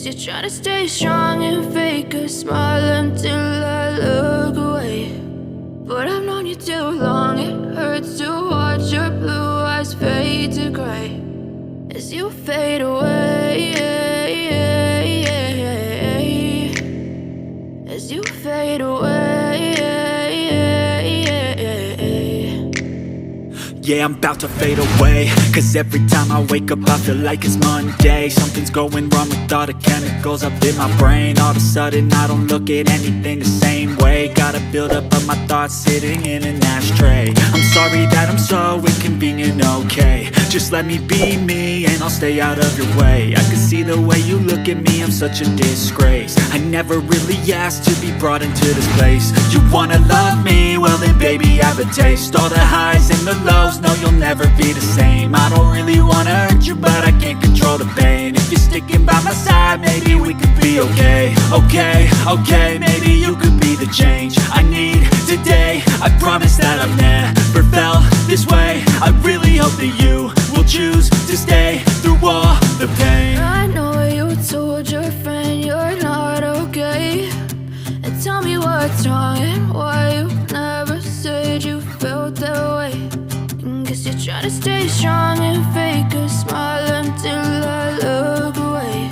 Guess you're trying to stay strong and fake a smile until I look away. But I've known you too long, it hurts to watch your blue eyes fade to gray as you fade away, as you fade away. Yeah, I'm about to fade away, cause every time I wake up I feel like it's Monday. Something's going wrong with all the chemicals up in my brain. All of a sudden I don't look at anything the same way. Got a buildup of my thoughts sitting in an ashtray. I'm sorry that I'm so inconvenient, okay. Just let me be me and I'll stay out of your way. I can see the way you look at me, I'm such a disgrace. I never really asked to be brought into this place. You wanna love me? Well then baby I have a taste. All the highs and the lows, no, you'll never be the same. I don't really wanna hurt you, but I can't control the pain. If you're sticking by my side, maybe we could be okay. Okay, maybe you could be the change I need today. I promise that I've never felt this way. I really hope that you will choose to stay through all the pain. I know you told your friend you're not okay, and tell me what's wrong and why you never said you felt that way. Guess you're trying to stay strong and fake a smile until I look away.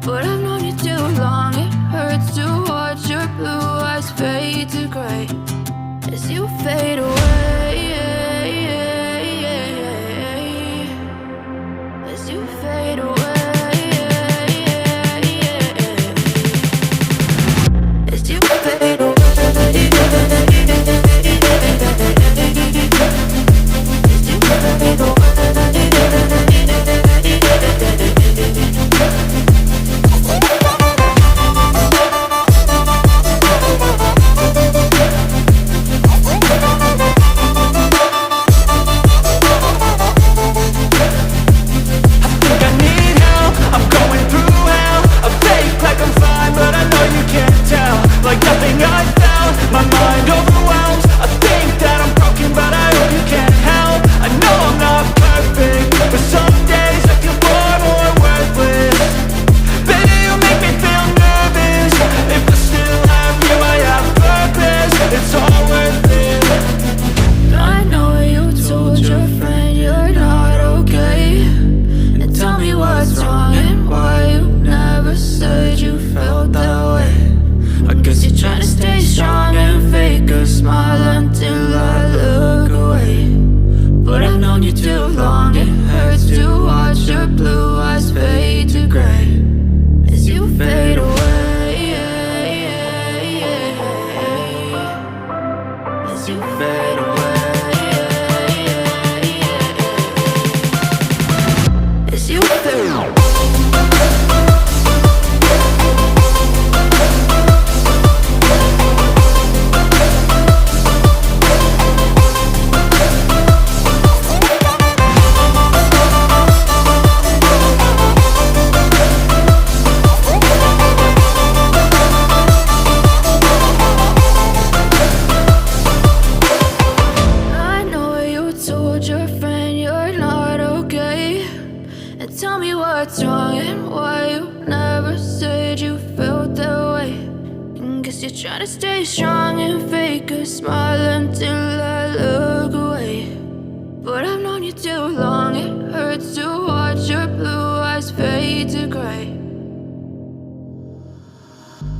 But I've known you too long, it hurts to watch your blue eyes fade to gray as you fade away, as you fade away, as you fade away.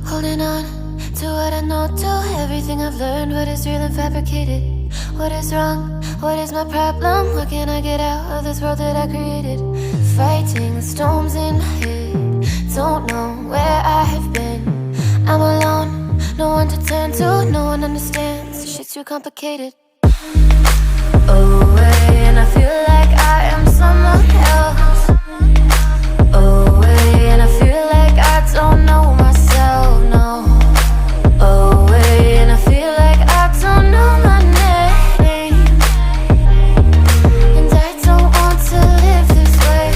Holding on to what I know, to everything I've learned. What is real and fabricated? What is wrong? What is my problem? What can I get out of this world that I created? Fighting the storms in my head. Don't know where I have been. I'm alone, no one to turn to. No one understands, this shit's too complicated. Away, and I feel like I am someone else. Away, and I feel like I don't know myself, no. Away, and I feel like I don't know my name. And I don't want to live this way.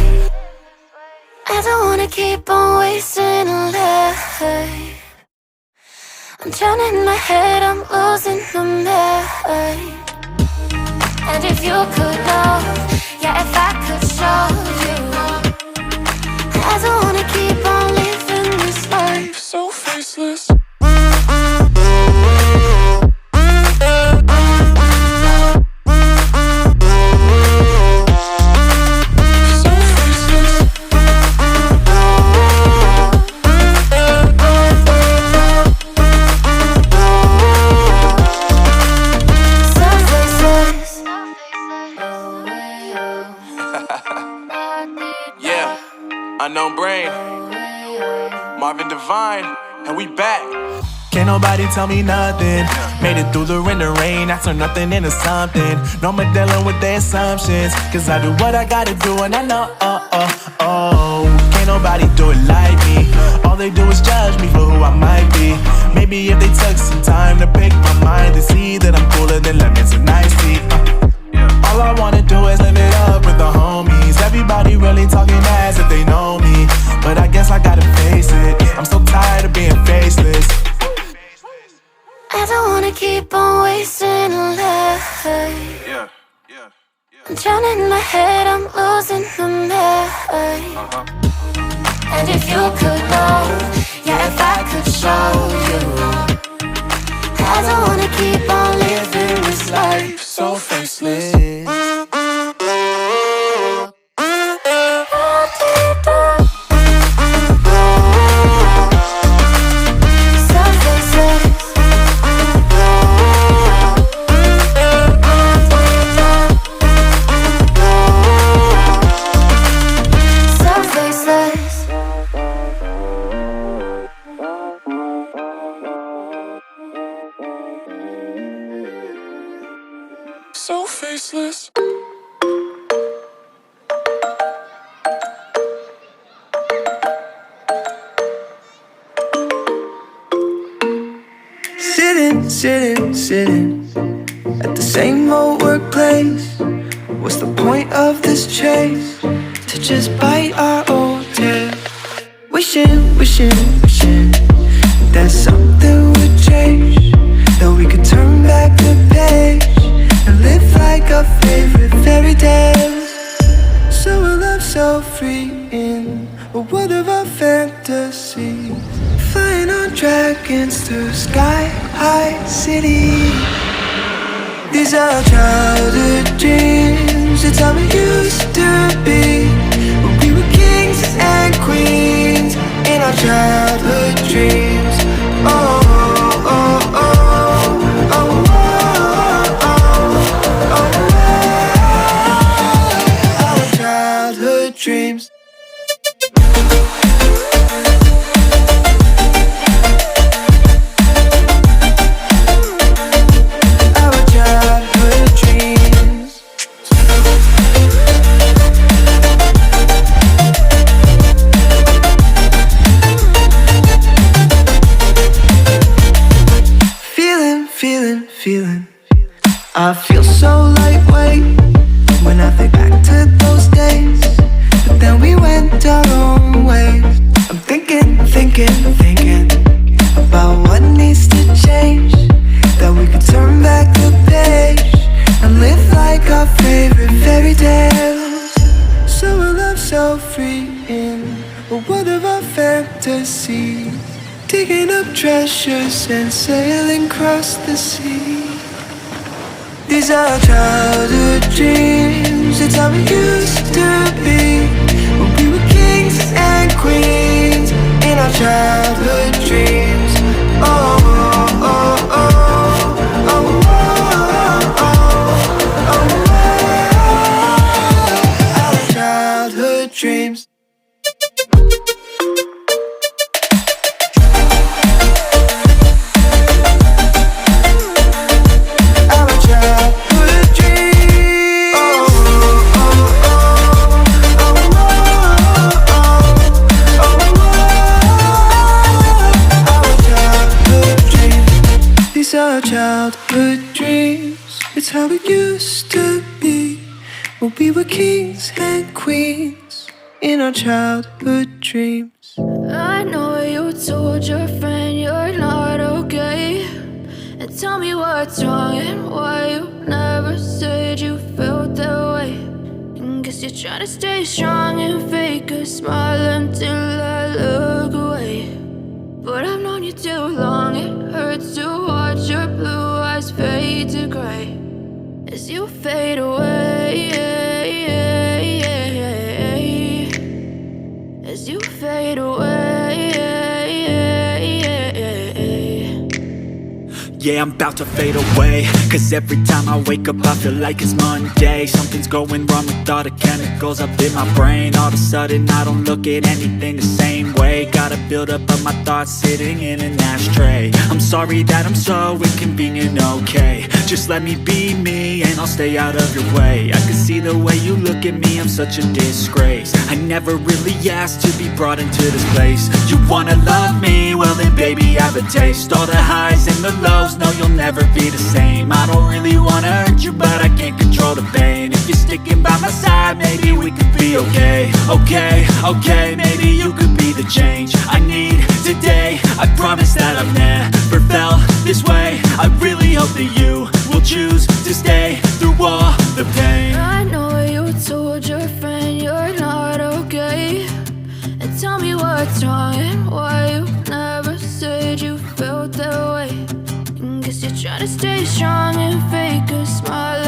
I don't wanna keep on wasting a life. I'm drowning in my head, I'm losing the mind. And if you could know, yeah, if I could show you, I don't wanna keep on living Unknown Brain, Marvin Devine, and we back. Can't nobody tell me nothing. Made it through the rain and rain, I turn nothing into something. No more dealing with their assumptions, cause I do what I gotta do and I know, can't nobody do it like me. All they do is judge me for who I might be. Maybe if they took some time to pick my mind to see that I'm cooler than lemons and iced tea. All I wanna do is live it up with the homies. Everybody really talking as if they know me, but I guess I gotta face it. I'm so tired of being faceless. I don't wanna keep on wasting life. I'm drowning in my head, I'm losing my mind. And if you could know, yeah, if I could show you, I don't wanna keep on living this life so faceless. So faceless. Sitting at the same old workplace. What's the point of this chase? To just bite our old tail. Wishing that something would change, that we could turn back the page and live like our favorite fairy tales. So a love so free in a world of our fantasies, flying on dragons through sky-high cities. These are childhood dreams, it's how we used to be, when we were kings and queens in our childhood dreams. Oh, oh, oh, oh, oh, oh, oh, oh, our childhood dreams. Feeling, I feel so lightweight when I think back to those days, but then we went our own ways. I'm thinking about what needs to change, that we could turn back the page and live like our favorite fairy tales. So a love so free in a world of our fantasies, digging up treasures and sailing across the sea. These are childhood dreams, it's how we used to be, when we were kings and queens in our childhood dreams. Oh, oh, oh, oh, oh, oh, oh, oh, our childhood dreams. Our childhood dreams, it's how it used to be, when we were kings and queens in our childhood dreams. I know you told your friend you're not okay, and tell me what's wrong and why you never said you felt that way. And guess you're trying to stay strong and fake a smile until I look away. But I've known you too long, it hurts to watch your blue eyes fade to gray as you fade away, as you fade away. Yeah, I'm about to fade away, cause every time I wake up I feel like it's Monday. Something's going wrong with all the chemicals up in my brain. All of a sudden I don't look at anything the same way. Gotta build up of my thoughts sitting in an ashtray. I'm sorry that I'm so inconvenient, okay. Just let me be me and I'll stay out of your way. I can see the way you look at me, I'm such a disgrace. I never really asked to be brought into this place. You wanna love me? Well then baby, have a taste. All the highs and the lows, no you'll never be the same. I don't really wanna hurt you, but I can't control the pain. If you're sticking by my side, maybe we could be okay. Okay, maybe you could be the change I need today. I promise that I've never felt this way. I really hope that you will choose to stay through all the pain. I know you told your friend you're not okay, and tell me what's wrong and why you never said you felt that way. And guess you're trying to stay strong and fake a smile